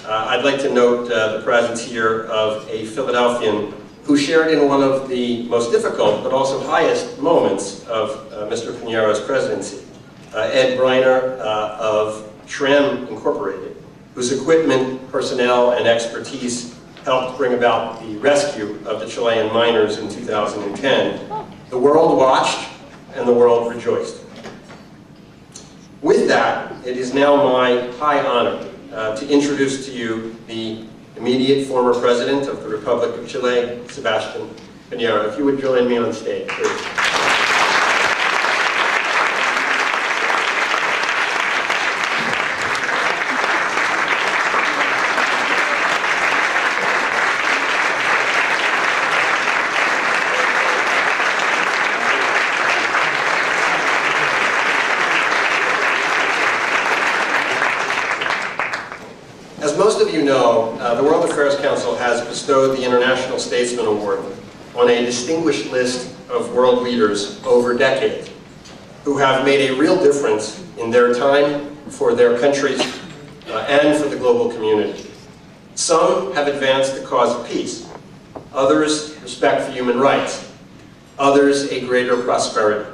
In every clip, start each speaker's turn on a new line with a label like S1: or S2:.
S1: I'd like to note the presence here of a Philadelphian who shared in one of the most difficult but also highest moments of Mr. Pinera's presidency. Ed Briner of Shrem Incorporated, whose equipment, personnel, and expertise helped bring about the rescue of the Chilean miners in 2010. The world watched and the world rejoiced. With that, it is now my high honor to introduce to you the immediate former president of the Republic of Chile, Sebastian Pinera. If you would join me on stage, please. As most of you know, the World Affairs Council has bestowed the International Statesman Award on a distinguished list of world leaders over decades who have made a real difference in their time for their countries and for the global community. Some have advanced the cause of peace, others respect for human rights, others a greater prosperity.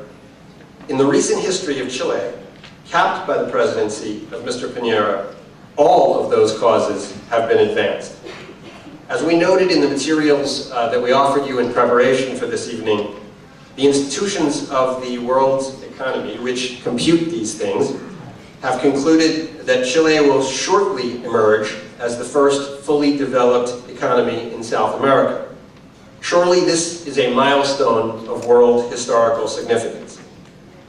S1: In the recent history of Chile, capped by the presidency of Mr. Pinera, all of those causes have been advanced. As we noted in the materials that we offered you in preparation for this evening, the institutions of the world's economy, which compute these things, have concluded that Chile will shortly emerge as the first fully developed economy in South America. Surely this is a milestone of world historical significance,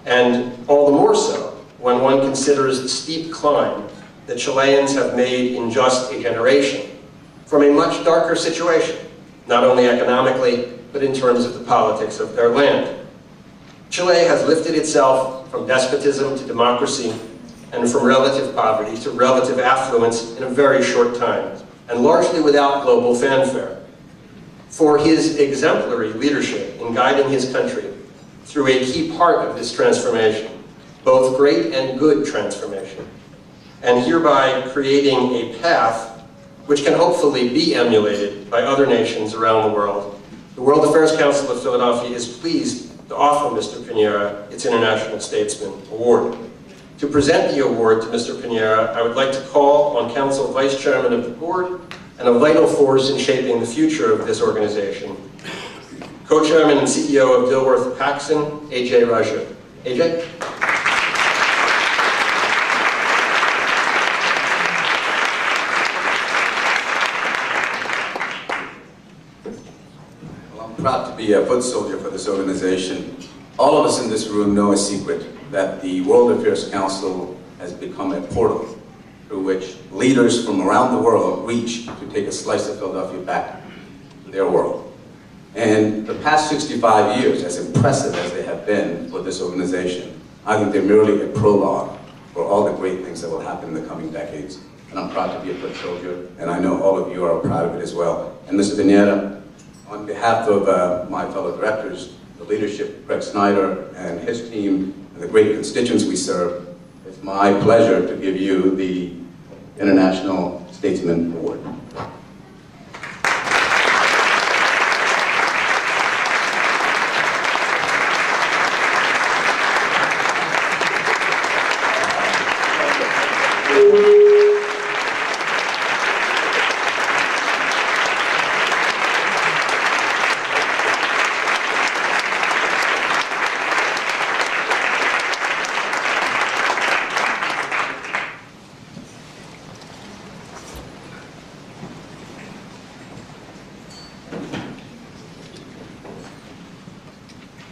S1: and all the more so when one considers the steep climb that Chileans have made in just a generation from a much darker situation, not only economically, but in terms of the politics of their land. Chile has lifted itself from despotism to democracy and from relative poverty to relative affluence in a very short time, and largely without global fanfare. For his exemplary leadership in guiding his country through a key part of this transformation, both great and good transformation, and hereby creating a path which can hopefully be emulated by other nations around the world, the World Affairs Council of Philadelphia is pleased to offer Mr. Pinera its International Statesman Award. To present the award to Mr. Pinera, I would like to call on Council Vice Chairman of the Board and a vital force in shaping the future of this organization, Co-Chairman and CEO of Dilworth Paxson, AJ Raju. AJ?
S2: Proud to be a foot soldier for this organization. All of us in this room know a secret, that the World Affairs Council has become a portal through which leaders from around the world reach to take a slice of Philadelphia back to their world. And the past 65 years, as impressive as they have been for this organization, I think they're merely a prologue for all the great things that will happen in the coming decades. And I'm proud to be a foot soldier, and I know all of you are proud of it as well. And Mr. Pinera, on behalf of my fellow directors, the leadership, Greg Snyder and his team, and the great constituents we serve, it's my pleasure to give you the International Statesman Award.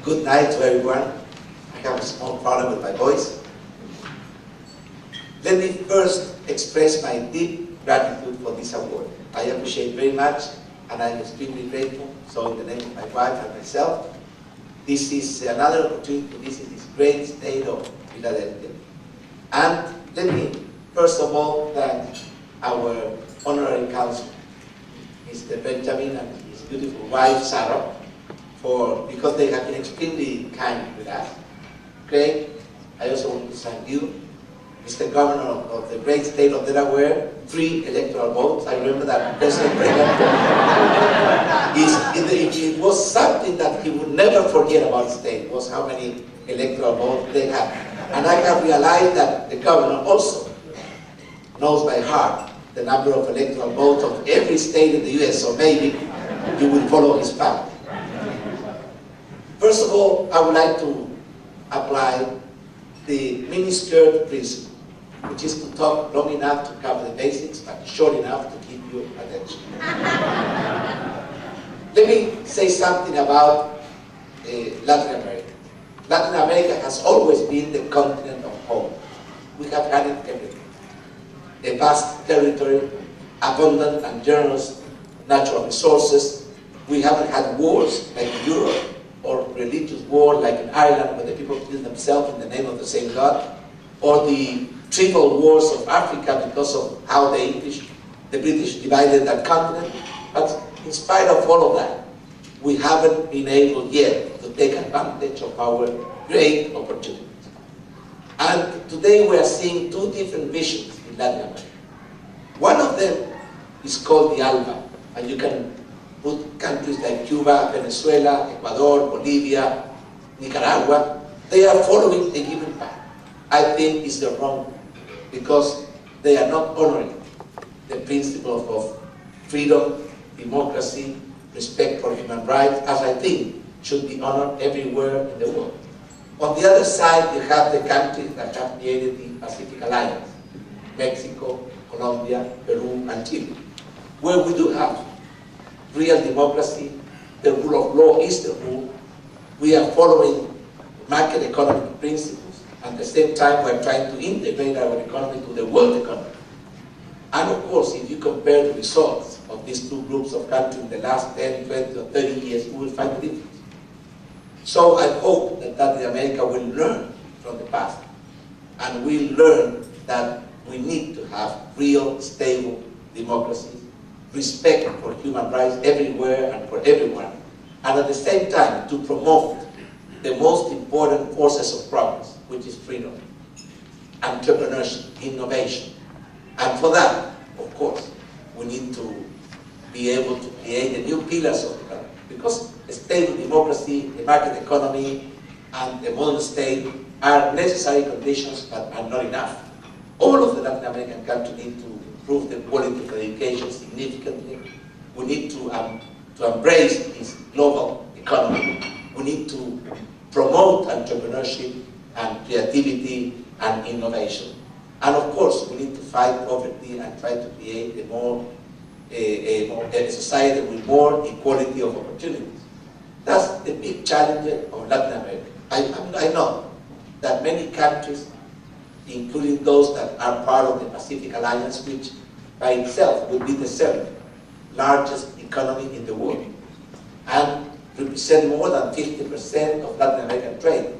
S3: Good night to everyone. I have a small problem with my voice. Let me first express my deep gratitude for this award. I appreciate very much, and I'm extremely grateful. So in the name of my wife and myself, this is another opportunity to visit this great state of Philadelphia. And let me first of all thank our honorary council, Mr. Benjamin and his beautiful wife, Sarah, because they have been extremely kind with us. Craig, I also want to thank you. Mr. Governor of the great state of Delaware, 3 electoral votes. I remember that President Reagan, it was something that he would never forget about the state, was how many electoral votes they had. And I have realized that the governor also knows by heart the number of electoral votes of every state in the U.S., so maybe you will follow his path. First of all, I would like to apply the miniskirt principle, which is to talk long enough to cover the basics, but short enough to keep your attention. Let me say something about Latin America. Latin America has always been the continent of home. We have had it everything. A vast territory, abundant and generous natural resources. We haven't had wars like in Europe, or religious war like in Ireland, where the people kill themselves in the name of the same God, or the tribal wars of Africa because of how the British divided that continent. But in spite of all of that, we haven't been able yet to take advantage of our great opportunities. And today we are seeing 2 different visions in Latin America. One of them is called the ALBA, and you can put countries like Cuba, Venezuela, Ecuador, Bolivia, Nicaragua. They are following a given path. I think it's the wrong one, because they are not honoring the principles of freedom, democracy, respect for human rights, as I think should be honored everywhere in the world. On the other side, you have the countries that have created the Pacific Alliance: Mexico, Colombia, Peru, and Chile, where we do have real democracy. The rule of law is the rule. We are following market economy principles. At the same time, we're trying to integrate our economy to the world economy. And of course, if you compare the results of these 2 groups of countries in the last 10, 20, or 30 years, you will find the difference. So I hope that Latin America will learn from the past, and will learn that we need to have real, stable democracies, respect for human rights everywhere and for everyone, and at the same time to promote the most important forces of progress, which is freedom, entrepreneurship, innovation. And for that, of course, we need to be able to create the new pillars of the economy, because a stable democracy, a market economy, and a modern state are necessary conditions, but are not enough. All of the Latin American countries need to improve the quality of education significantly. We need to embrace this global economy. We need to promote entrepreneurship and creativity and innovation. And of course, we need to fight poverty and try to create a society with more equality of opportunities. That's the big challenge of Latin America. I know that many countries, including those that are part of the Pacific Alliance, which by itself would be the 7th largest economy in the world, and represent more than 50% of Latin American trade.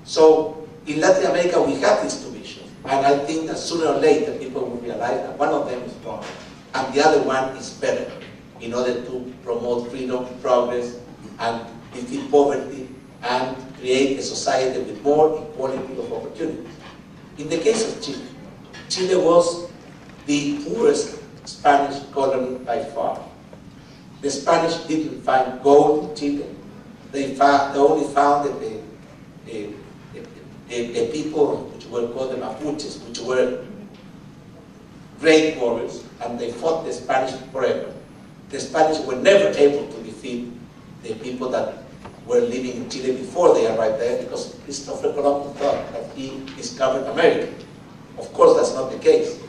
S3: So in Latin America, we have these 2 visions, and I think that sooner or later people will realize that one of them is wrong, and the other one is better, in order to promote freedom, progress, and defeat poverty, and create a society with more equality of opportunities. In the case of Chile, Chile was the poorest Spanish colony by far. The Spanish didn't find gold in Chile. They only found a people which were called the Mapuches, which were great warriors, and they fought the Spanish forever. The Spanish were never able to defeat the people that were living in Chile before they arrived there, because Christopher Columbus thought that he discovered America. Of course, that's not the case.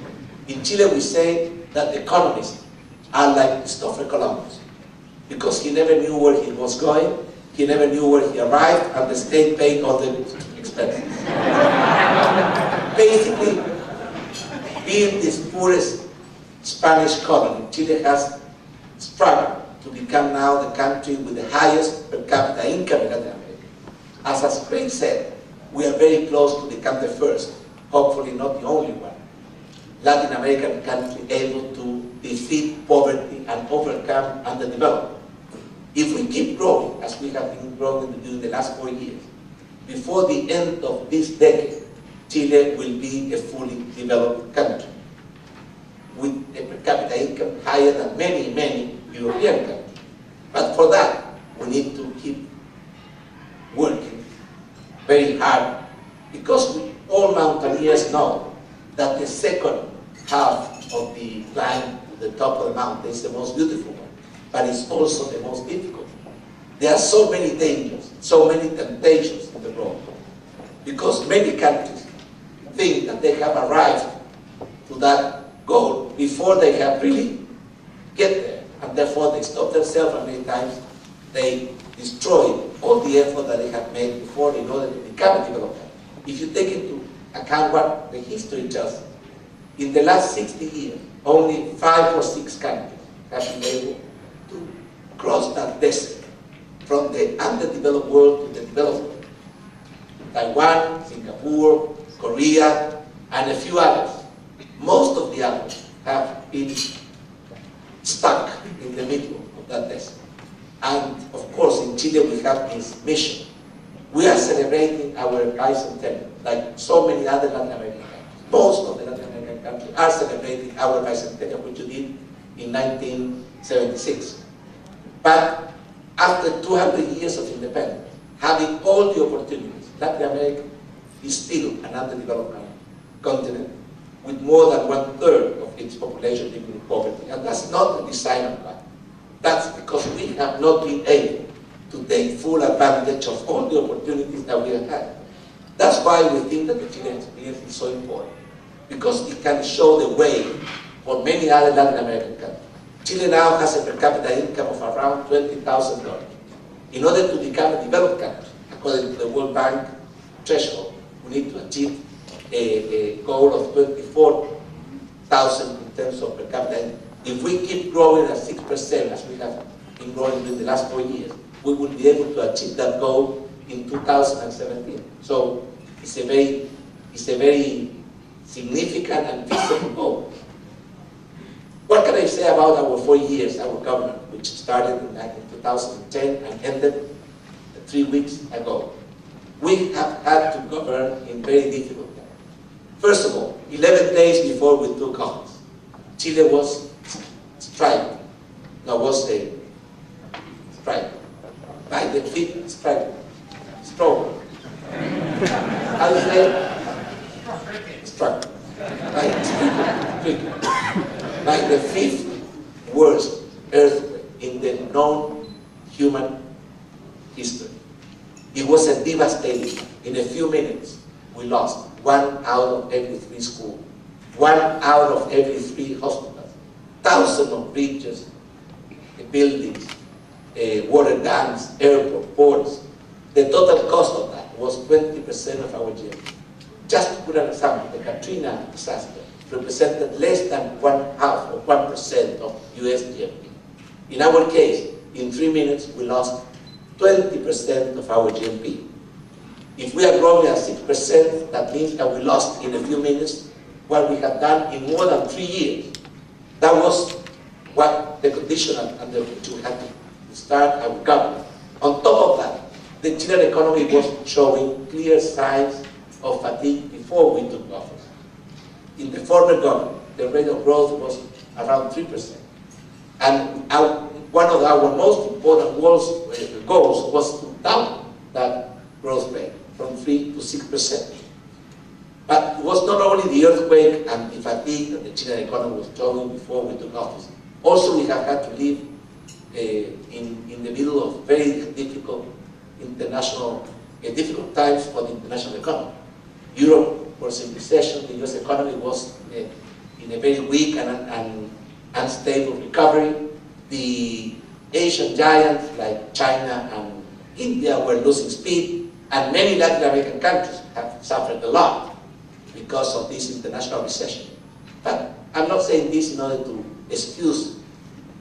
S3: In Chile, we say that the colonists are like Christopher Columbus, because he never knew where he was going, he never knew where he arrived, and the state paid all the expenses. Basically, being this poorest Spanish colony, Chile has struggled to become now the country with the highest per capita income in Latin America. As Craig said, we are very close to become the first, hopefully not the only one, Latin American country able to defeat poverty and overcome underdevelopment. If we keep growing, as we have been growing during the last 4 years, before the end of this decade, Chile will be a fully developed country with a per capita income higher than many, many European countries. But for that, we need to keep working very hard, because all mountaineers know that the second half of the climb to the top of the mountain is the most beautiful one, but it's also the most difficult. There are so many dangers, so many temptations in the road, because many countries think that they have arrived to that goal before they have really get there, and therefore they stop themselves, and many times they destroy all the effort that they have made before in order to become a developed country. If you take into account what the history tells us, in the last 60 years, only 5 or 6 countries have been able to cross that desert from the underdeveloped world to the developed world. Taiwan, Singapore, Korea, and a few others. Most of the others have been stuck in the middle of that desert. And of course, in Chile we have this mission. We are celebrating our bicentennial, like so many other Latin American countries. Most of the Latin American countries are celebrating our bicentennial, which we did in 1976. But after 200 years of independence, having all the opportunities, Latin America is still an underdeveloped continent with more than 1/3 of its population living in poverty. And that's not a design of God. That's because we have not been able to take full advantage of all the opportunities that we have had. That's why we think that the Chilean experience is so important, because it can show the way for many other Latin American countries. Chile now has a per capita income of around $20,000. In order to become a developed country, according to the World Bank threshold, we need to achieve a goal of 24,000 in terms of per capita income. If we keep growing at 6%, as we have been growing in the last 4 years, we will be able to achieve that goal in 2017. So it's a very significant and feasible goal. What can I say about our 4 years, our government, which started in 2010 and ended 3 weeks ago? We have had to govern in very difficult times. First of all, 11 days before we took office, Chile was strike. There was a strike. By the fifth strike. Stroke. How do you say it? Struck. By the fifth worst earthquake in the known human history. It was a devastating. In a few minutes, we lost 1 out of every 3 schools, 1 out of every 3 hospitals. Thousands of bridges, buildings, water dams, airports, ports. The total cost of that was 20% of our GDP. Just to put an example, the Katrina disaster represented less than 1/2 or 1% of US GDP. In our case, in 3 minutes, we lost 20% of our GDP. If we are growing at 6%, that means that we lost in a few minutes what we have done in more than 3 years. That was what the condition under which we had to start our government. On top of that, the Chilean economy was showing clear signs of fatigue before we took office. In the former government, the rate of growth was around 3%. And one of our most important goals was to double that growth rate from 3 to 6%. But it was not only the earthquake and the fatigue that the Chilean economy was showing before we took office. Also, we have had to live in the middle of very difficult difficult times for the international economy. Europe was in recession, the US economy was in a very weak and unstable recovery. The Asian giants like China and India were losing speed, and many Latin American countries have suffered a lot because of this international recession. But I'm not saying this in order to excuse,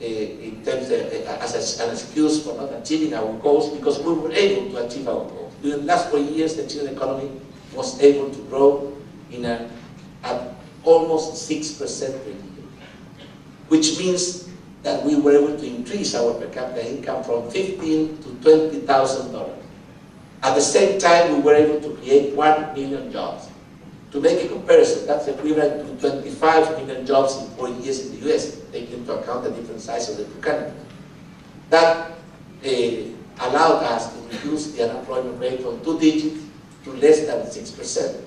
S3: as an excuse for not achieving our goals, because we were able to achieve our goals. During the last 4 years, the Chilean economy was able to grow at almost 6% per year, which means that we were able to increase our per capita income from $15,000 to $20,000. At the same time, we were able to create 1 million jobs. To make a comparison, that's equivalent to 25 million jobs in 4 years in the US, taking into account the different size of the two countries. That allowed us to reduce the unemployment rate from 2 digits to less than 6%.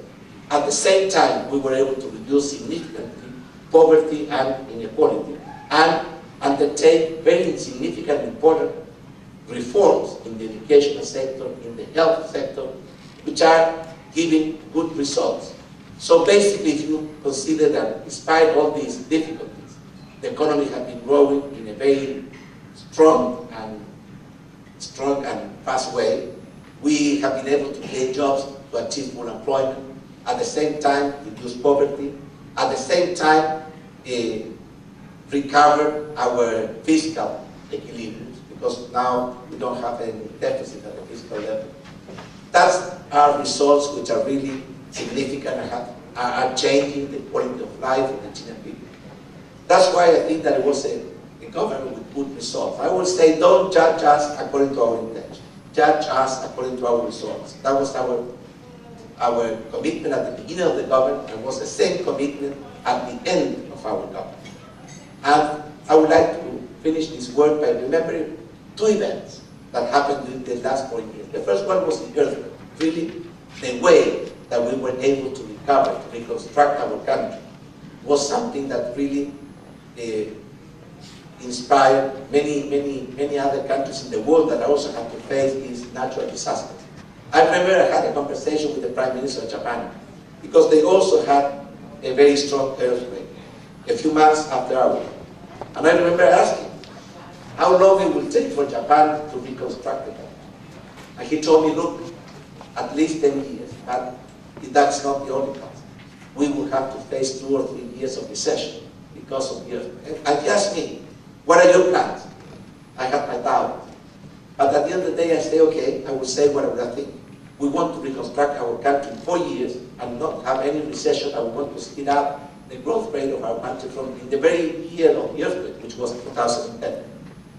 S3: At the same time, we were able to reduce significantly poverty and inequality, and undertake very significant important reforms in the educational sector, in the health sector, which are giving good results. So basically, if you consider that despite all these difficulties, the economy has been growing in a very strong and fast way, we have been able to create jobs to achieve full employment, at the same time reduce poverty, at the same time recover our fiscal equilibrium, because now we don't have any deficit at the fiscal level. That's our results, which are really significant and are changing the quality of life of the Chilean people. That's why I think that it was a government with good results. I will say, don't judge us according to our intention. Judge us according to our results. That was our commitment at the beginning of the government, and was the same commitment at the end of our government. And I would like to finish this work by remembering 2 events that happened during the last 4 years. The first one was the earthquake. Really, the way that we were able to recover, to reconstruct our country, was something that really inspired many other countries in the world that also had to face these natural disasters. I remember I had a conversation with the Prime Minister of Japan, because they also had a very strong earthquake a few months after ours. And I remember asking how long it will take for Japan to reconstruct the country. And he told me, look, at least 10 years, but that's not the only cause. We will have to face 2 or 3 years of recession because of the earthquake. And he asked me, what are your plans? I had my doubt. But at the end of the day, I say, okay, I will say whatever I think. We want to reconstruct our country in 4 years and not have any recession. I want to speed up the growth rate of our country from the very year of the earthquake, which was 2010.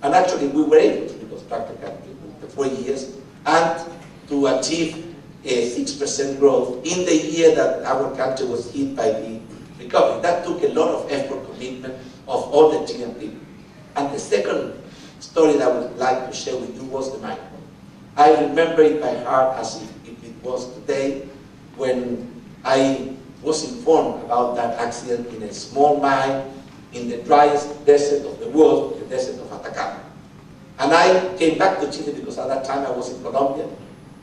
S3: And actually, we were able to reconstruct the country in the 4 years and to achieve a 6% growth in the year that our country was hit by the recovery. That took a lot of effort, commitment of all the Chilean people. And the second story that I would like to share with you was the mine. I remember it by heart as if it was today, when I was informed about that accident in a small mine in the driest desert of the world, the desert of Atacama. And I came back to Chile because at that time I was in Colombia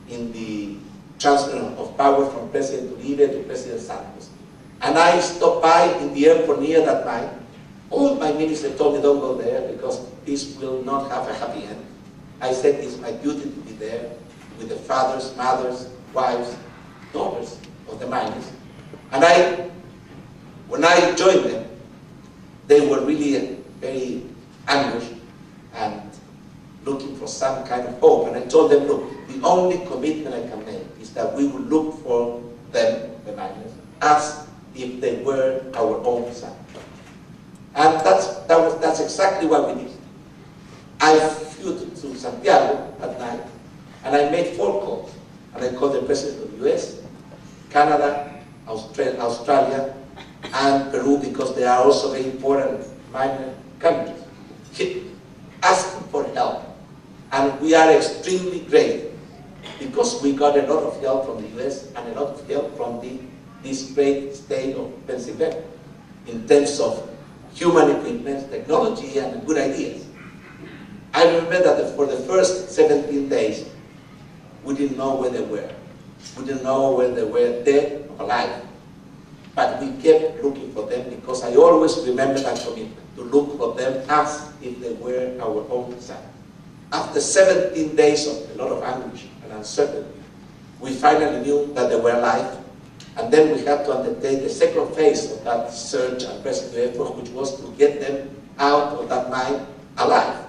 S3: in the transfer of power from President Uribe to President Santos. And I stopped by in the airport near that mine. All my ministers told me, don't go there because this will not have a happy end. I said, it's my duty to be there with the fathers, mothers, wives, daughters of the miners. And when I joined them, they were really very anguished and looking for some kind of hope. And I told them, look, the only commitment I can make is that we will look for them, the miners, as if they were our own sons. And that's exactly what we did. I flew to Santiago at night, and I made 4 calls. And I called the President of the US, Canada, Australia, and Peru, because they are also very important minor countries, asking for help. And we are extremely grateful, because we got a lot of help from the US and a lot of help from this great state of Pennsylvania in terms of human equipment, technology, and good ideas. I remember that for the first 17 days, we didn't know where they were. We didn't know whether they were dead or alive. But we kept looking for them, because I always remember that commitment, to look for them as if they were our own son. After 17 days of a lot of anguish and uncertainty, we finally knew that they were alive. And then we had to undertake the second phase of that search and rescue effort, which was to get them out of that mine alive.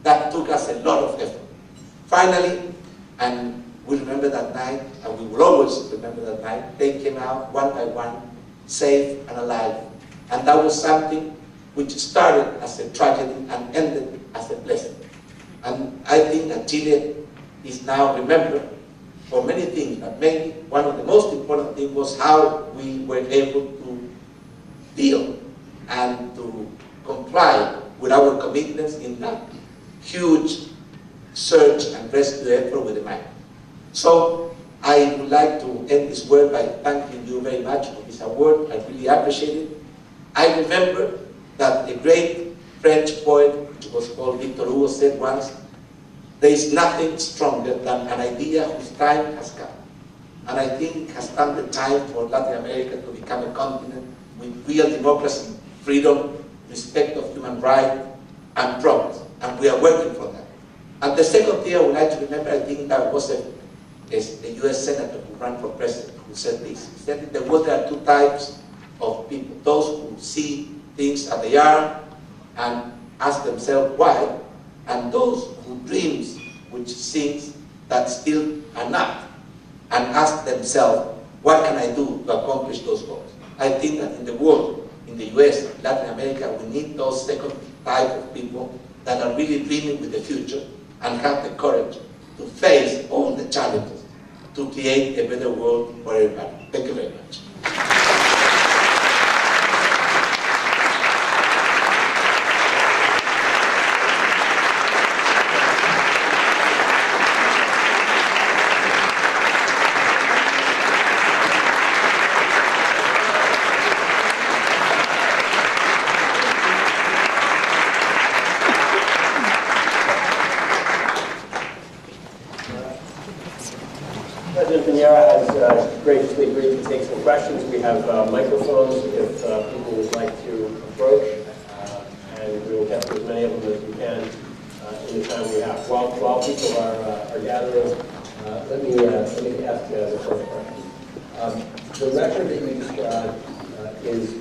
S3: That took us a lot of effort. Finally, and we remember that night, and we will always remember that night, they came out one by one, safe and alive. And that was something which started as a tragedy and ended as a blessing. And I think that Chile is now remembered for many things, but maybe one of the most important things thing was how we were able to deal and to comply with our commitments in that huge search and rescue effort with the mine. So I would like to end this word by thanking you very much for this award. I really appreciate it. I remember that a great French poet, which was called Victor Hugo, said once, there is nothing stronger than an idea whose time has come. And I think it has come the time for Latin America to become a continent with real democracy, freedom, respect of human rights, and progress. And we are working for that. And the second thing I would like to remember, I think that was a US Senator who ran for president who said this. He said in the world there are two types of people. Those who see things as they are and ask themselves why, and those who dreams which things that still are not, and ask themselves, what can I do to accomplish those goals? I think that in the world, in the US, Latin America, we need those second type of people that are really dreaming with the future and have the courage to face all the challenges to create a better world for everybody. Thank you very much.
S4: President Pinera has graciously agreed to take some questions. We have microphones if people would like to approach, and we will get to as many of them as we can in the time we have. While people are gathering, let me ask the first question. The record that you described is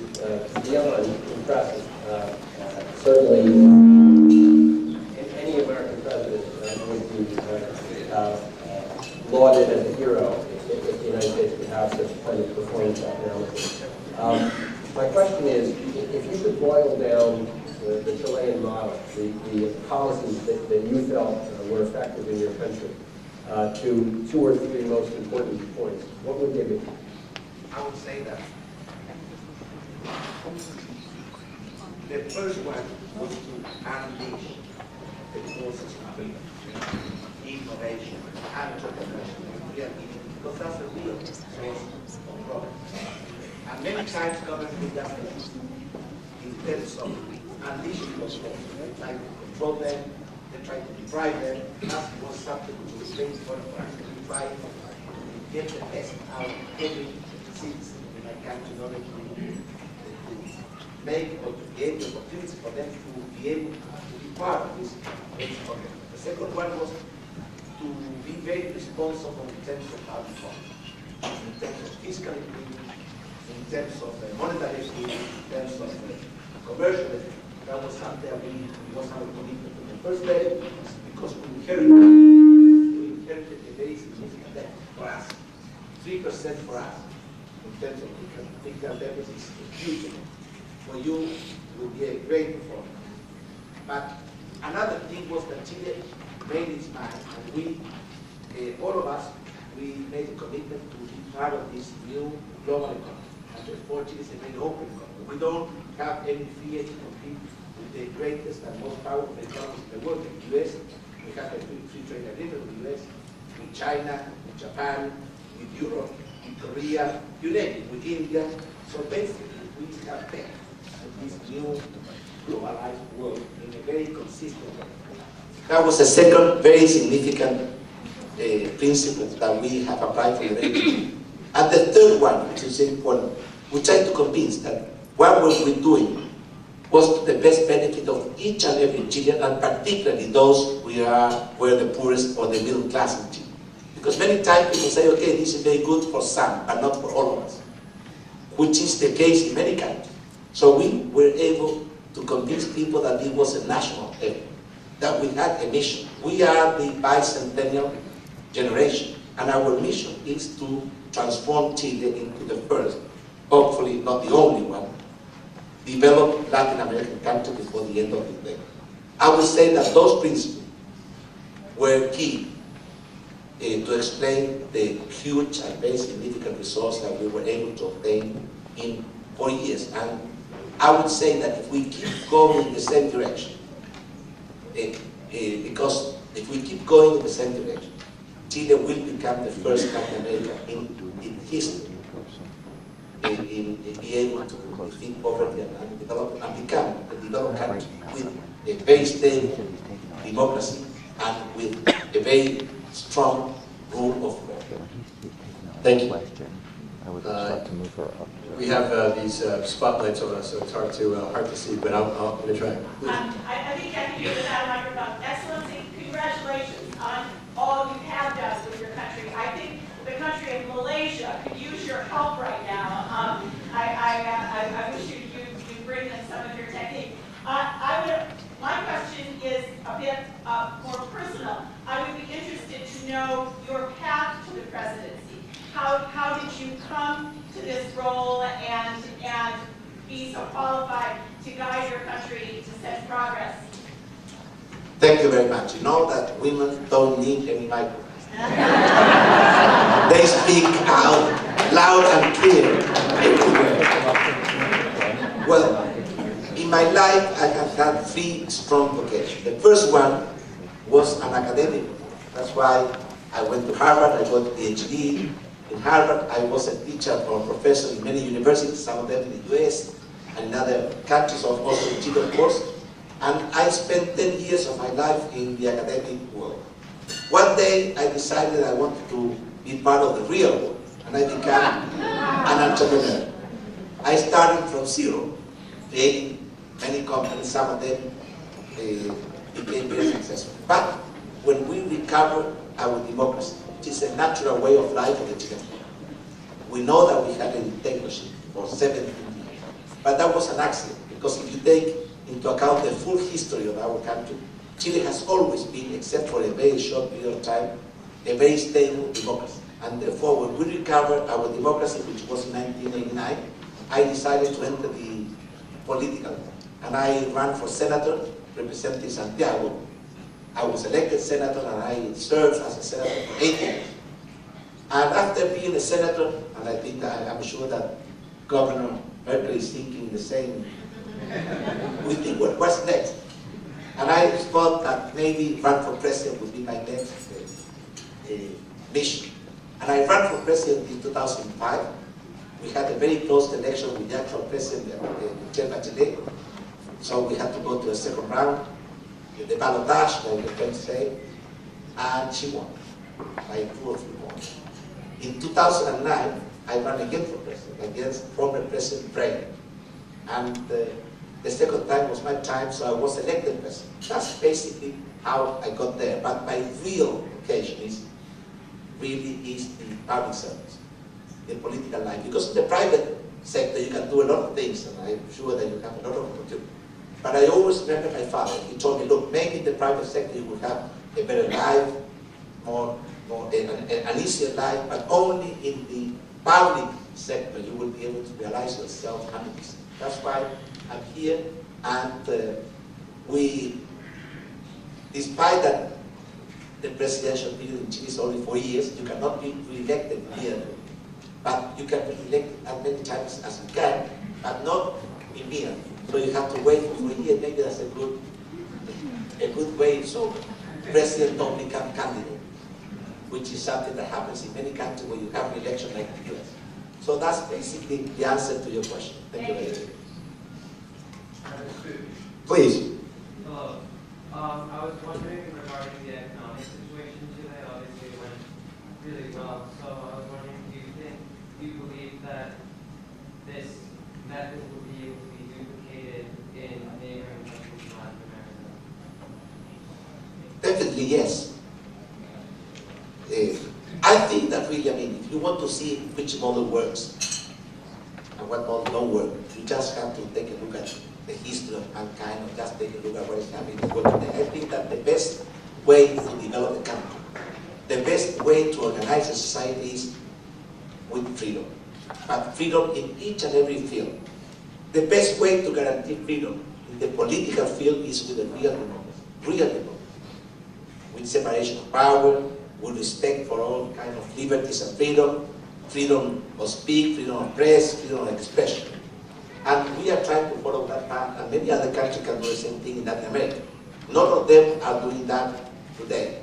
S4: beyond impressive. Certainly, any American president would be lauded as a hero if the United States could have such kind of performance economically. My question is, if you could boil down the Chilean model, the policies that you felt were effective in your country, to two or three most important points, what would they be?
S3: I would say that the first one was to unleash the forces of innovation, entrepreneurship, creativity, because that's the real source of progress. And many times government doesn't in terms of unleashing those forces. They try to control them, they try to deprive them. That was something which was very important for us to try to get the best out of every citizen in our country in order to make or to create the opportunities for them to be able to be part of this program. The second one was to be very responsible in terms of how we fund, in terms of fiscal agreement, in terms of monetary agreement, in terms of commercial agreement. That was something that was our commitment in the first day, because we inherited a very significant debt for us, 3% for us, in terms of fiscal deficit is huge. For you, it will be a great performance. But another thing was that Chile made its mind, and we, all of us, we made a commitment to be part of this new global economy. And therefore, Chile is a very open economy. We don't have any fear to compete with the greatest and most powerful economies in the world. In the US, we have a free trade agreement with the US, with China, with Japan, with Europe, with Korea, you name it, with India. So basically, we have tech in this new globalized world in a very consistent way. That was a second very significant principle that we have applied for the very beginning. And the third one, which is important, we tried to convince that what we're doing was to the best benefit of each and every Chilean, and particularly those who were the poorest or the middle class in Chile. Because many times people say, okay, this is very good for some, but not for all of us, which is the case in many countries. So we were able to convince people that it was a national effort, that we had a mission. We are the bicentennial generation, and our mission is to transform Chile into the first, hopefully not the only one, developed Latin American country before the end of the day. I would say that those principles were key to explain the huge and very significant results that we were able to obtain in 4 years. And I would say that if we keep going in the same direction, because if we keep going in the same direction, Chile will become the first Latin America in history in be able to defeat poverty and develop and become a developed country with a very stable democracy and with a very strong rule of law.
S1: Thank you.
S5: I would like to move her up.
S1: We have these spotlights on us, so it's hard to see, but I'm going to try.
S6: I think I can use that microphone. Excellency, congratulations on all you have done with your country. I think the country of Malaysia could use your help right now. I wish you'd bring in some of your technique. My question is a bit more personal. I would be interested to know your path to the presidency. How did you come to this role and be so qualified to guide your country to such progress?
S3: Thank you very much. You know that women don't need any microphone. They speak out loud and clear everywhere. Well, in my life, I have had 3 strong vocations. The first one was an academic. That's why I went to Harvard, I got a PhD. In Harvard, I was a teacher or a professor in many universities, some of them in the US and in other countries, also in Chile, of course. And I spent 10 years of my life in the academic world. One day, I decided I wanted to be part of the real world, and I became an entrepreneur. I started from zero, creating many companies. Some of them became very successful. But when we recovered our democracy, which is a natural way of life of the Chilean people, we know that we had a dictatorship for 17 years. But that was an accident, because if you take into account the full history of our country, Chile has always been, except for a very short period of time, a very stable democracy. And therefore, when we recovered our democracy, which was in 1989, I decided to enter the political. And I ran for senator, representing Santiago. I was elected senator, and I served as a senator for 8 years. And after being a senator, and I think I'm sure that Governor Merkel is thinking the same, we think, what's next? And I thought that maybe run for president would be my next mission. And I ran for president in 2005. We had a very close election with the actual president, Michelle Bachelet. So we had to go to a second round, the ballotage, like the French say, and she won by 2 or 3 points. In 2009, I ran again for president, against former President Reagan. And the second time was my time, so I was elected president. That's basically how I got there. But my real vocation is the public service, the political life. Because in the private sector, you can do a lot of things, and I'm sure that you have a lot of opportunity. But I always remember my father. He told me, look, maybe in the private sector you will have a better life, an easier life, but only in the public sector you will be able to realize yourself 100%. That's why I'm here, and despite that the presidential period in Chile is only 4 years, you cannot be re-elected here, but you can be elected as many times as you can, but not immediately. So you have to wait for 4 years. Maybe that's a good way so president don't become candidate, which is something that happens in many countries where you have an election like the US. So that's basically the answer to your question. Thank you very much.
S1: Please.
S7: Hello. I was wondering regarding the economic situation in Chile. Obviously, it went really well. So I was wondering, do you believe that this method will be able to be duplicated in neighboring countries in Latin America?
S3: Definitely yes. I think that really, if you want to see which model works and what model don't work, you just have to take a look at the history of mankind, or just take a look at what is happening in the world today. I think that the best way to develop a country, the best way to organize a society is with freedom. But freedom in each and every field. The best way to guarantee freedom in the political field is with a real democracy. Real democracy. With separation of power, with respect for all kind of liberties and freedom, freedom of speech, freedom of press, freedom of expression. And we are trying to follow that path, and many other countries can do the same thing in Latin America. None of them are doing that today.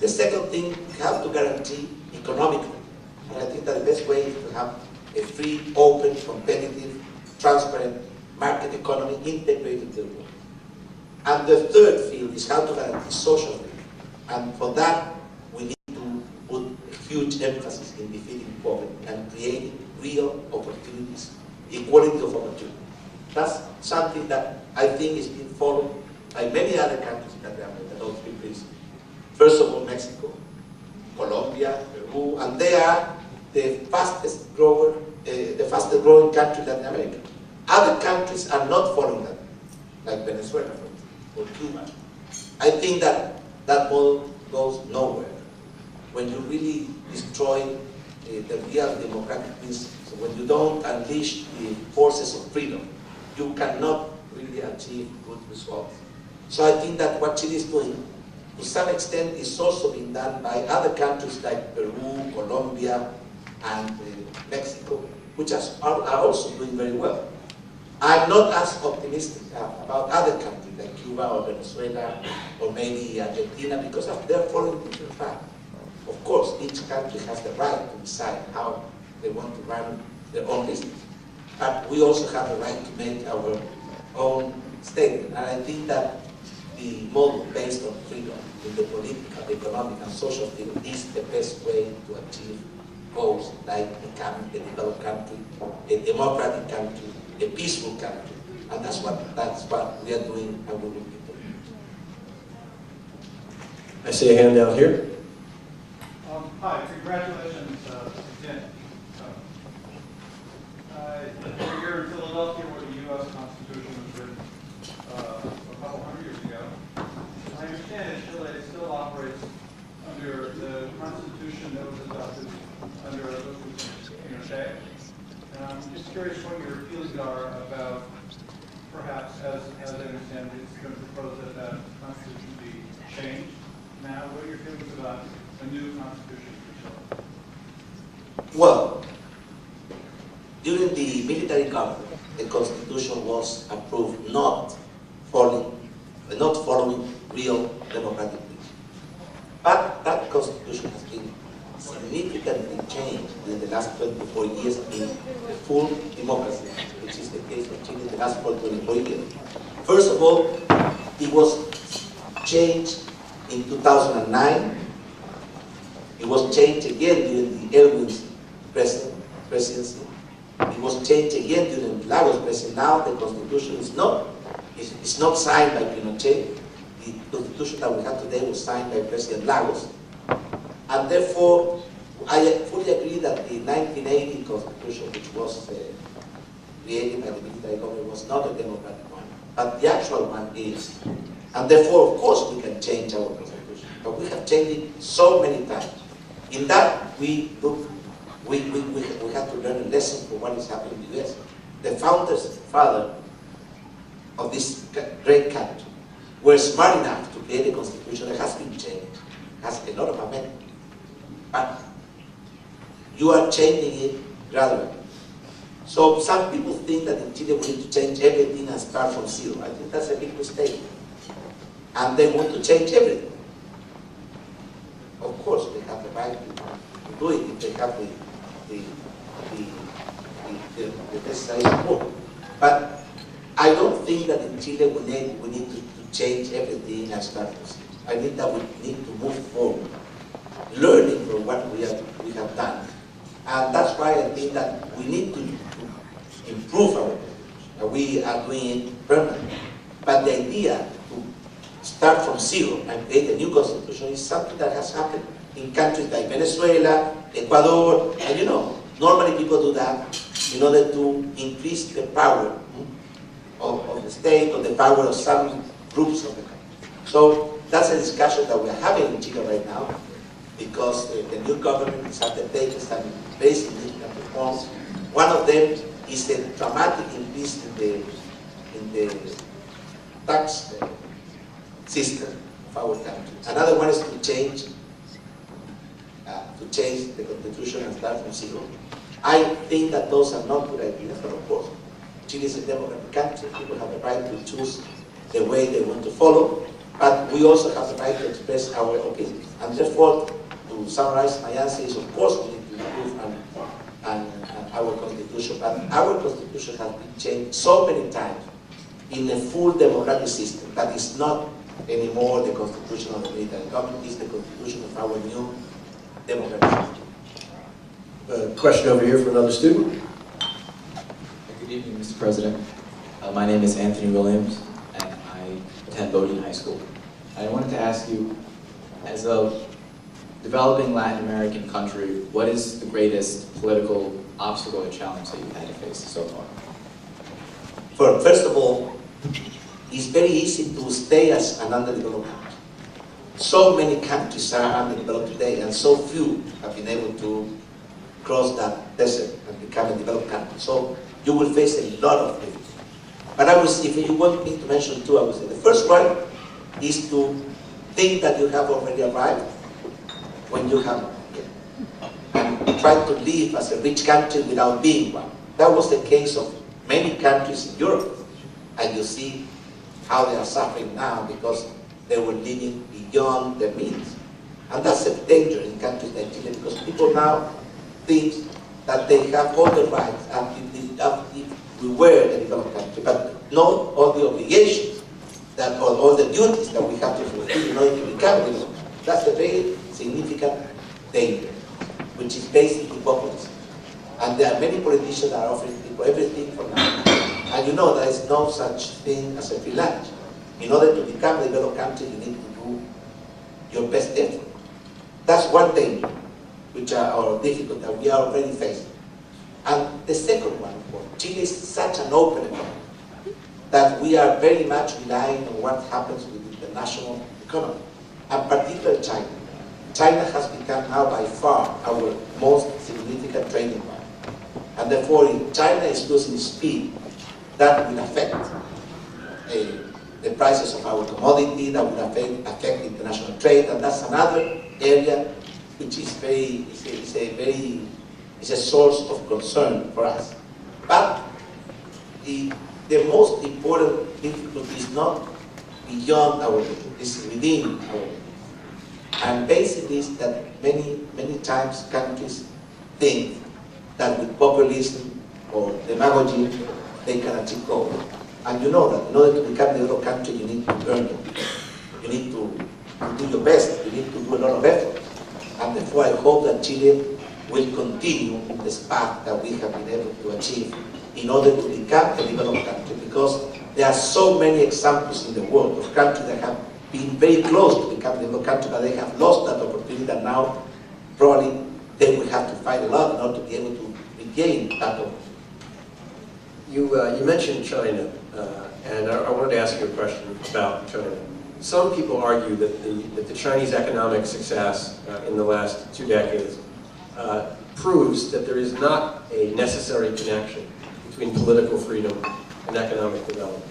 S3: The second thing, we have to guarantee economically. And I think that the best way is to have a free, open, competitive, transparent market economy integrated to the world. And the third field is how to guarantee social freedom. And for that, we need to put a huge emphasis in defeating poverty and creating real opportunities, equality of opportunity. That's something that I think is being followed by many other countries in Latin America, those three principles. First of all, Mexico, Colombia, Peru, and they are the fastest growing country in Latin America. Other countries are not following that, like Venezuela, for example, or Cuba. I think that that model goes nowhere. When you really destroy the real democratic principles, when you don't unleash the forces of freedom, you cannot really achieve good results. So I think that what Chile is doing, to some extent, is also being done by other countries like Peru, Colombia, and Mexico, which are also doing very well. I'm not as optimistic about other countries like Cuba or Venezuela or maybe Argentina because they're following the different path. Of course, each country has the right to decide how they want to run their own business. But we also have the right to make our own statement. And I think that the model based on freedom in the political, economic, and social field is the best way to achieve goals like becoming a developed country, a democratic country, a peaceful country. And that's what we are doing and we will be doing.
S1: I see a hand down here.
S8: Hi, congratulations again. You're in Philadelphia where the U.S. Constitution was written a couple hundred years ago. I understand that Chile still operates under the Constitution that was adopted under Pinera. And I'm just curious what your feelings are about, perhaps, as I understand it, it's going to propose that that Constitution be changed. Now, what are your feelings about a new Constitution for Chile?
S3: Well, during the military government, the Constitution was approved not following real democratic principles. But that Constitution has been significantly changed in the last 24 years in full democracy, which is the case of Chile in the last 24 years. First of all, it was changed in 2009. It was changed again during the Elwin's presidency. It was changed again during Lagos presidency. Now the Constitution is not signed by Pinochet. The Constitution that we have today was signed by President Lagos. And therefore, I fully agree that the 1980 Constitution, which was created by the military government, was not a democratic one. But the actual one is. And therefore, of course, we can change our Constitution. But we have changed it so many times. In that, we have to learn a lesson from what is happening in the US. The father of this great country were smart enough to create a constitution that has been changed, has a lot of amendments. But you are changing it gradually. So some people think that in Chile we need to change everything and start from zero. I think that's a big mistake. And they want to change everything. Of course, they have the right to do it if they have the necessary support. But I don't think that in Chile we need to change everything and start from zero. I think that we need to move forward, learning from what we have done. And that's why I think that we need to improve our constitution. We are doing it permanently. But the idea to start from zero and create a new constitution is something that has happened in countries like Venezuela, Ecuador, and normally people do that in order to increase the power of the state or the power of some groups of the country. So that's a discussion that we're having in Chile right now, because the new government is undertaking some very significant reforms. One of them is a dramatic increase in the tax system of our country. Another one is to change to change the constitution and start from zero. I think that those are not good ideas, but of course, Chile is a democratic country. People have the right to choose the way they want to follow, but we also have the right to express our opinions. And therefore, to summarize my answer is, of course, we need to improve our constitution, but our constitution has been changed so many times in a full democratic system that is not anymore the constitution of the military government, it's the constitution of our new democratic system.
S1: Question over here for another student.
S9: Good evening, Mr. President. My name is Anthony Williams, and I attend Bowdoin High School. I wanted to ask you, as a developing Latin American country, what is the greatest political obstacle or challenge that you've had to face so far?
S3: First of all, it's very easy to stay as an underdeveloped country. So many countries are underdeveloped today, and so few have been able to cross that desert and become a developed country. So you will face a lot of things. But if you want me to mention two, I would say the first one is to think that you have already arrived when you have, and try to live as a rich country without being one. That was the case of many countries in Europe, and you see how they are suffering now because they were living beyond their means. And that's a danger in countries like Chile, because people now think that they have all the rights if we were a developed country, but not all the obligations or all the duties that we have to fulfill in order to become developed. That's a very significant danger, which is basically populism. And there are many politicians that are offering people everything for now. And you know there is no such thing as a free lunch. In order to become a developed country, you need to do your best effort. That's one thing which are difficult that we are already facing. And the second one, of course, Chile is such an open economy that we are very much relying on what happens with the national economy, and particularly China. China has become now by far our most significant trading partner. And therefore, if China is losing speed, that will affect the prices of our commodity, that will affect international trade, and that's another area which is is a source of concern for us. But the most important difficulty is not beyond our region, it's within our region. And basically is that many times countries think that with populism or demagogy they can achieve goals. And you know that in order to become a developed country you need to earn it. You need to do your best, you need to do a lot of effort. And therefore I hope that Chile will continue in this path that we have been able to achieve in order to become a developed country, because there are so many examples in the world of countries that have been very close to becoming a developed country, but they have lost that opportunity, that now probably they will have to fight a lot in order to be able to regain that opportunity.
S1: You mentioned China, and I wanted to ask you a question about China. Some people argue that the Chinese economic success in the last 2 decades proves that there is not a necessary connection between political freedom and economic development.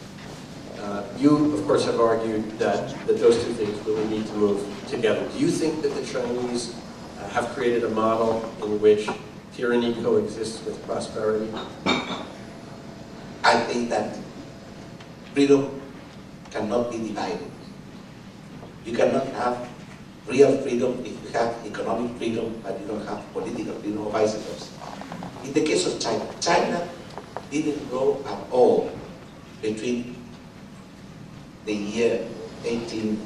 S1: You, of course, have argued that those two things really need to move together. Do you think that the Chinese have created a model in which tyranny coexists with prosperity?
S3: I think that freedom cannot be divided. You cannot have real freedom if you have economic freedom, but you don't have political freedom, or vice versa. In the case of China, China didn't grow at all between the year 1080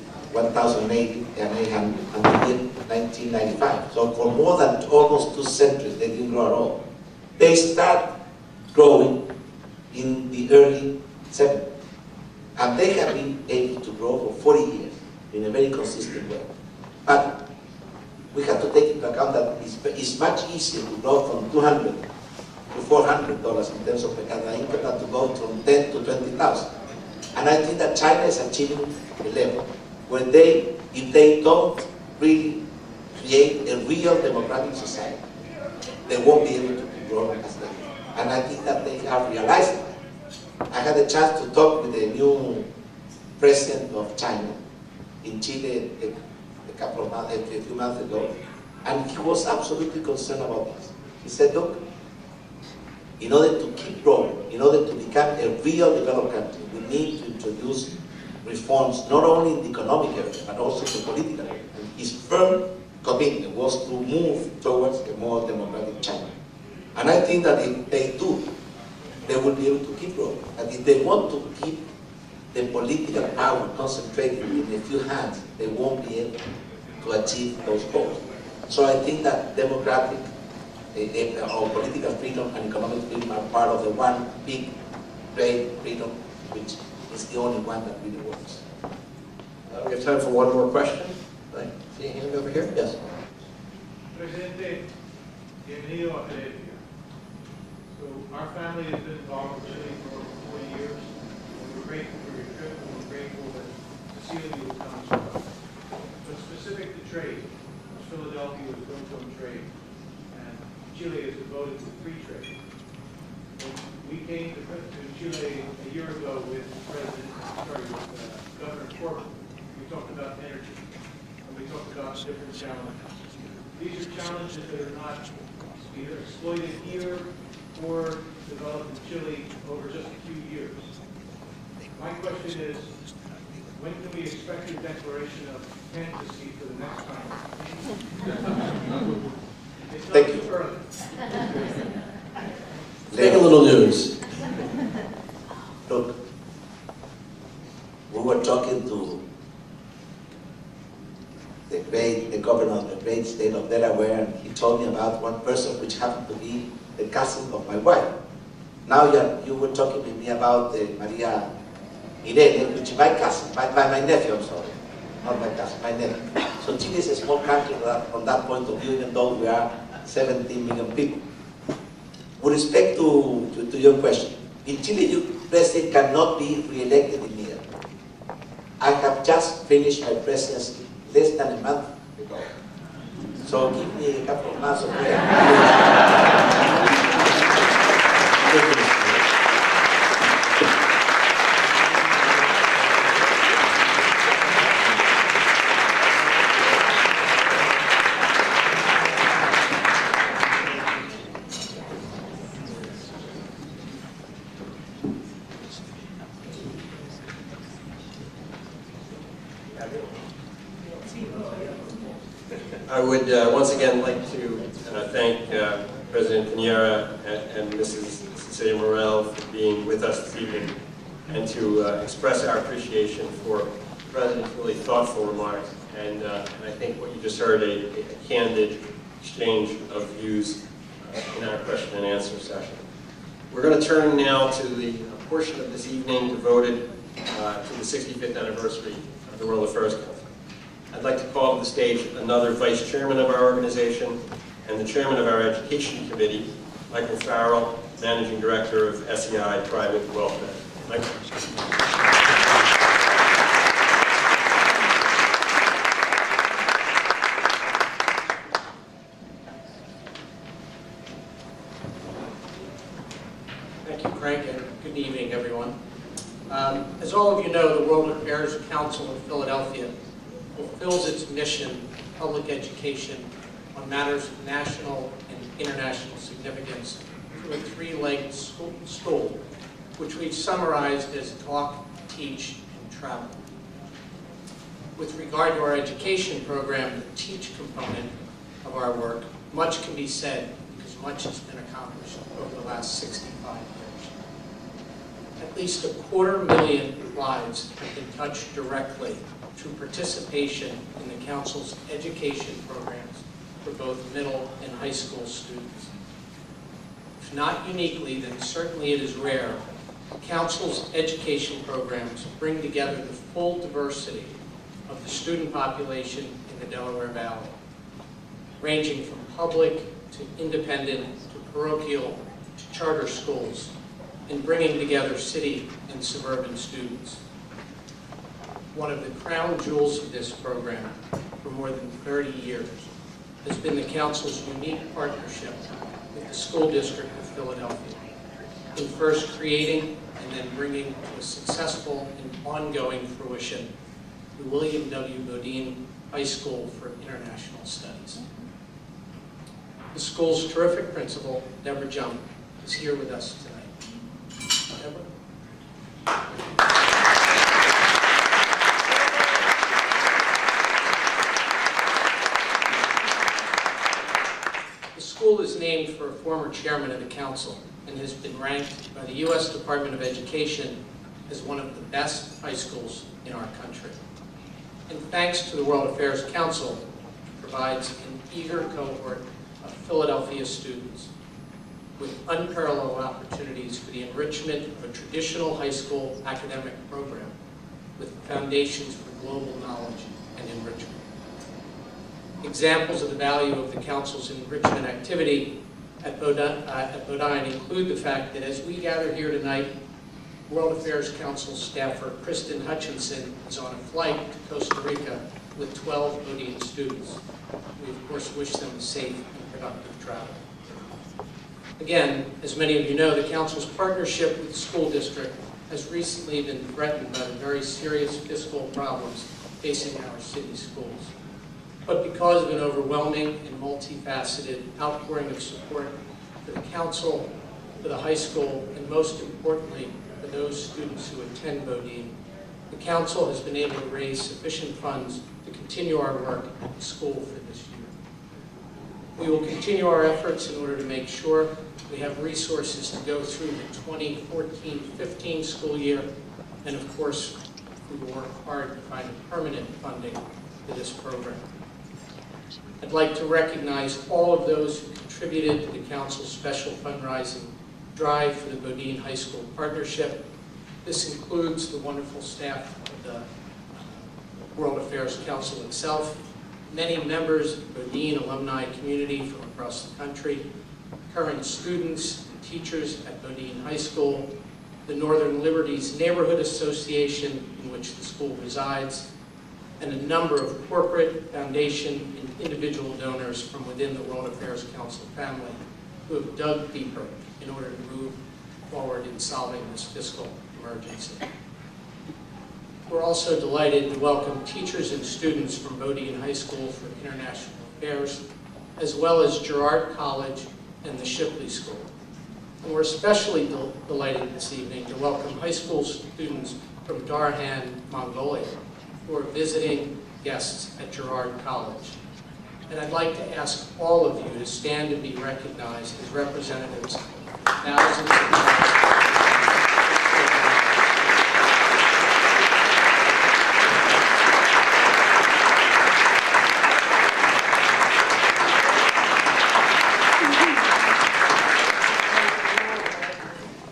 S3: and the year 1995. So for more than almost 2 centuries, they didn't grow at all. They start growing in the early 70s. And they have been able to grow for 40 years in a very consistent way. But we have to take into account that it's much easier to grow from $200 to $400 in terms of per capita income than to go from 10 to 20,000. And I think that China is achieving a level where if they don't really create a real democratic society, they won't be able to grow as they do. And I think that they have realized that. I had a chance to talk with the new president of China in Chile a few months ago, And he was absolutely concerned about this. He said, look, in order to keep growing, in order to become a real developed country, we need to introduce reforms, not only in the economic area, but also in the political area. And his firm commitment was to move towards a more democratic China. And I think that if they do, they will be able to keep growing. And if they want to keep the political power concentrated in a few hands, they won't be able to achieve those goals. So I think that democratic or political freedom and economic freedom are part of the one big, great freedom, which is the only one that really works.
S1: We have time for one more question. Right. See a hand over here? Yes.
S10: Presidente, bienvenido a Colombia. So our family has been involved in Chile for over 40 years. And we're grateful for your trip, and we're grateful that Cecilia was coming to us. But specific to trade, Philadelphia was built on trade, and Chile is devoted to free trade. When we came to Chile a year ago with Governor Corbin. We talked about energy, and we talked about different challenges. These are challenges that are not either exploited here or developed in Chile over just a few years. My question is, when can we expect your declaration of candidacy for the next time? It's not too early.
S1: Take a little news.
S3: Look, we were talking to the governor of the great state of Delaware, and he told me about one person which happened to be the cousin of my wife. Now you were talking with me about Maria Irene, which is my cousin, my nephew, I'm sorry. Not my cousin, my nephew. So Chile is a small country from that point of view, even though we are 17 million people. With respect to your question, in Chile, your president cannot be re-elected immediately. I have just finished my presidency less than a month ago. So give me a couple of months of prayer.
S1: I would once again like to thank President Pinera and Mrs. Cecilia Morel for being with us this evening, and to express our appreciation for the President's really thoughtful remarks. And I think what you just heard, a candid exchange of views in our question and answer session. We're going to turn now to the portion of this evening devoted to the 65th anniversary of the World Affairs Council. I'd like to call to the stage another vice chairman of our organization and the chairman of our education committee, Michael Farrell, managing director of SEI Private Welfare. Michael.
S11: Thank you, Craig, and good evening, everyone. As all of you know, the World Affairs Council in Philadelphia fulfills its mission of public education on matters of national and international significance through a three-legged stool, which we've summarized as talk, teach, and travel. With regard to our education program, the teach component of our work, much can be said because much has been accomplished over the last 65 years. At least 250,000 lives have been touched directly through participation in the Council's education programs for both middle and high school students. If not uniquely, then certainly it is rare. The Council's education programs bring together the full diversity of the student population in the Delaware Valley, ranging from public to independent to parochial to charter schools, and bringing together city and suburban students. One of the crown jewels of this program for more than 30 years has been the Council's unique partnership with the School District of Philadelphia in first creating and then bringing to a successful and ongoing fruition the William W. Bodine High School for International Studies. The school's terrific principal, Deborah Jump, is here with us tonight. Deborah? The school is named for a former chairman of the council and has been ranked by the U.S. Department of Education as one of the best high schools in our country. And thanks to the World Affairs Council, it provides an eager cohort of Philadelphia students with unparalleled opportunities for the enrichment of a traditional high school academic program with foundations for global knowledge and enrichment. Examples of the value of the Council's enrichment activity at Bodine include the fact that as we gather here tonight, World Affairs Council staffer Kristen Hutchinson is on a flight to Costa Rica with 12 Bodine students. We of course wish them a safe and productive travel. Again, as many of you know, the Council's partnership with the school district has recently been threatened by the very serious fiscal problems facing our city schools. But because of an overwhelming and multifaceted outpouring of support for the Council, for the high school, and most importantly, for those students who attend Bodine, the Council has been able to raise sufficient funds to continue our work at the school for this year. We will continue our efforts in order to make sure we have resources to go through the 2014-15 school year, and of course, we will work hard to find permanent funding for this program. I'd like to recognize all of those who contributed to the Council's special fundraising drive for the Bodine High School Partnership. This includes the wonderful staff of the World Affairs Council itself, many members of the Bodine alumni community from across the country, current students and teachers at Bodine High School, the Northern Liberties Neighborhood Association in which the school resides, and a number of corporate, foundation, and individual donors from within the World Affairs Council family who have dug deeper in order to move forward in solving this fiscal emergency. We're also delighted to welcome teachers and students from Bodine High School for International Affairs, as well as Girard College and the Shipley School. And we're especially delighted this evening to welcome high school students from Darhan, Mongolia, who are visiting guests at Girard College. And I'd like to ask all of you to stand and be recognized as representatives of thousands of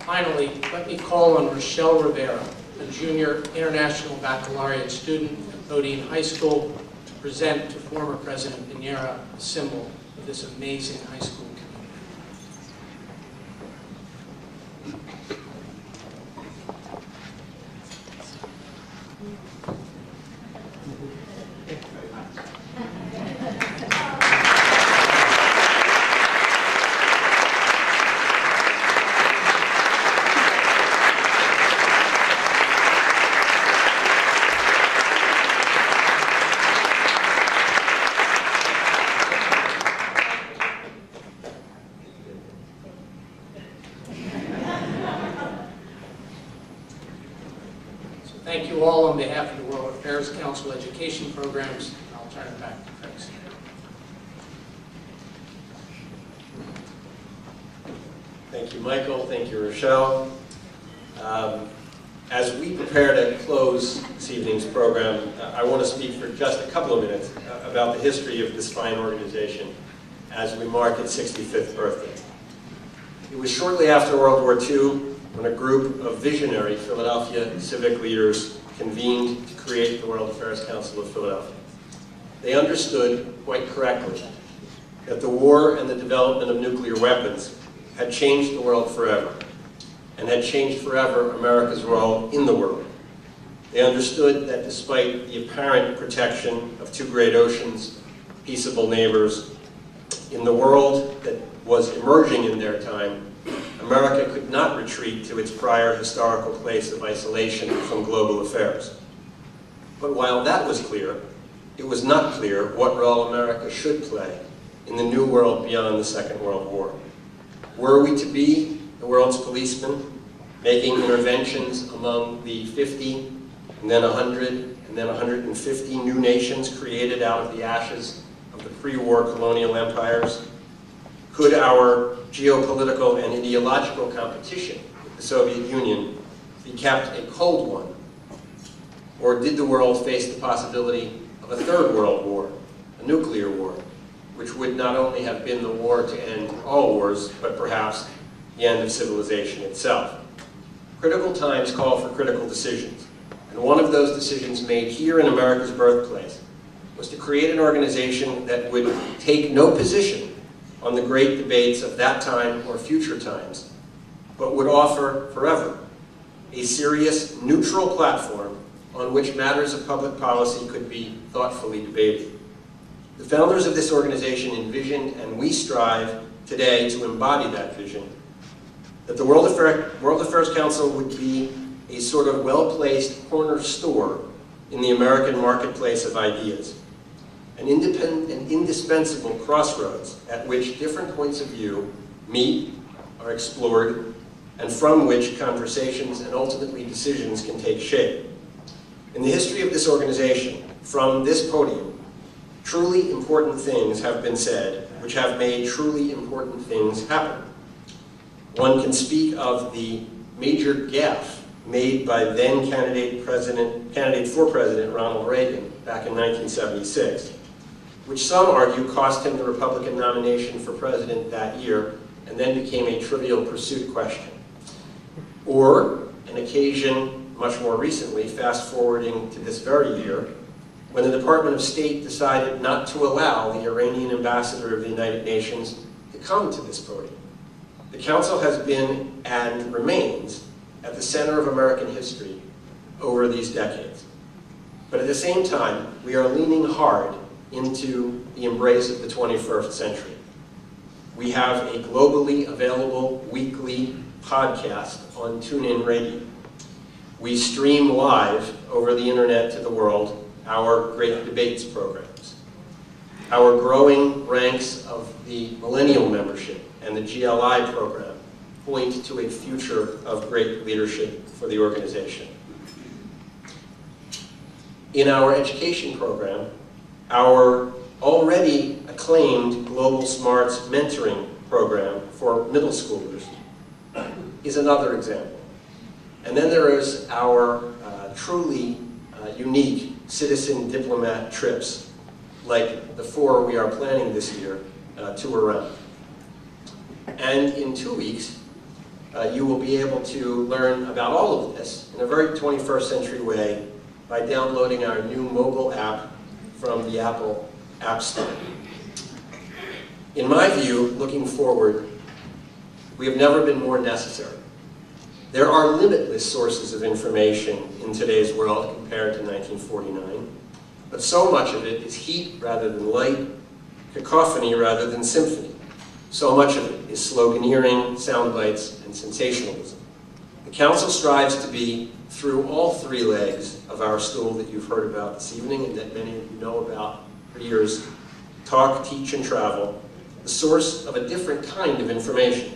S11: Finally, let me call on Rochelle Rivera, a junior international baccalaureate student at Bodine High School, to present to former President Pinera a symbol of this amazing high school community. Thank you all on behalf of the World Affairs Council education programs. I'll turn it back to Chris.
S1: Thank you, Michael. Thank you, Rochelle. As we prepare to close this evening's program, I want to speak for just a couple of minutes about the history of this fine organization as we mark its 65th birthday. It was shortly after World War II when a group of visionary Philadelphia civic leaders convened to create the World Affairs Council of Philadelphia. They understood, quite correctly, that the war and the development of nuclear weapons had changed the world forever, and had changed forever America's role in the world. They understood that despite the apparent protection of two great oceans, peaceable neighbors, in the world that was emerging in their time, America could not retreat to its prior historical place of isolation from global affairs. But while that was clear, it was not clear what role America should play in the new world beyond the Second World War? Were we to be the world's policemen, making interventions among the 50, and then 100, and then 150 new nations created out of the ashes of the pre-war colonial empires? Could our geopolitical and ideological competition with the Soviet Union be kept a cold one? Or did the world face the possibility of a third world war, a nuclear war, which would not only have been the war to end all wars, but perhaps the end of civilization itself? Critical times call for critical decisions. And one of those decisions made here in America's birthplace was to create an organization that would take no position on the great debates of that time or future times, but would offer forever a serious, neutral platform on which matters of public policy could be thoughtfully debated. The founders of this organization envisioned, and we strive today to embody that vision, that the World Affairs Council would be a sort of well-placed corner store in the American marketplace of ideas, an independent and indispensable crossroads at which different points of view meet, are explored, and from which conversations and ultimately decisions can take shape. In the history of this organization, from this podium, truly important things have been said, which have made truly important things happen. One can speak of the major gaffe made by then candidate for president Ronald Reagan back in 1976, which some argue cost him the Republican nomination for president that year and then became a trivial pursuit question. Or an occasion much more recently, fast forwarding to this very year, when the Department of State decided not to allow the Iranian ambassador of the United Nations to come to this podium. The Council has been and remains at the center of American history over these decades. But at the same time, we are leaning hard into the embrace of the 21st century. We have a globally available weekly podcast on TuneIn Radio. We stream live over the internet to the world our Great Debates programs. Our growing ranks of the Millennial membership and the GLI program point to a future of great leadership for the organization. In our education program, our already acclaimed Global Smarts mentoring program for middle schoolers is another example. And then there is our truly unique citizen diplomat trips, like the 4 we are planning this year to Iran. And in 2 weeks, you will be able to learn about all of this in a very 21st century way by downloading our new mobile app from the Apple App Store. In my view, looking forward, we have never been more necessary. There are limitless sources of information in today's world compared to 1949, but so much of it is heat rather than light, cacophony rather than symphony. So much of it is sloganeering, sound bites, and sensationalism. The Council strives to be, through all 3 legs of our stool that you've heard about this evening and that many of you know about for years, talk, teach, and travel, the source of a different kind of information.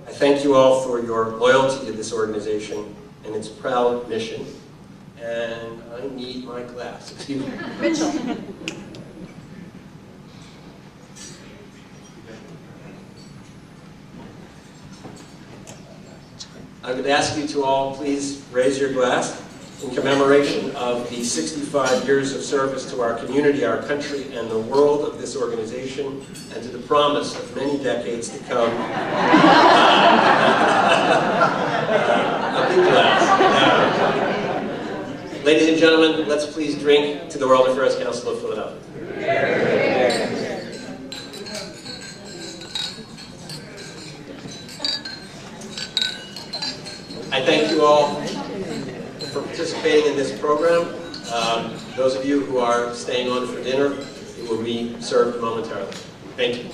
S1: I thank you all for your loyalty to this organization and its proud mission. And I need my glass. Excuse me. I would ask you to all please raise your glass in commemoration of the 65 years of service to our community, our country, and the world of this organization, and to the promise of many decades to come. A big glass. Ladies and gentlemen, let's please drink to the World Affairs Council of Philadelphia. I thank you all for participating in this program. Those of you who are staying on for dinner, it will be served momentarily. Thank you.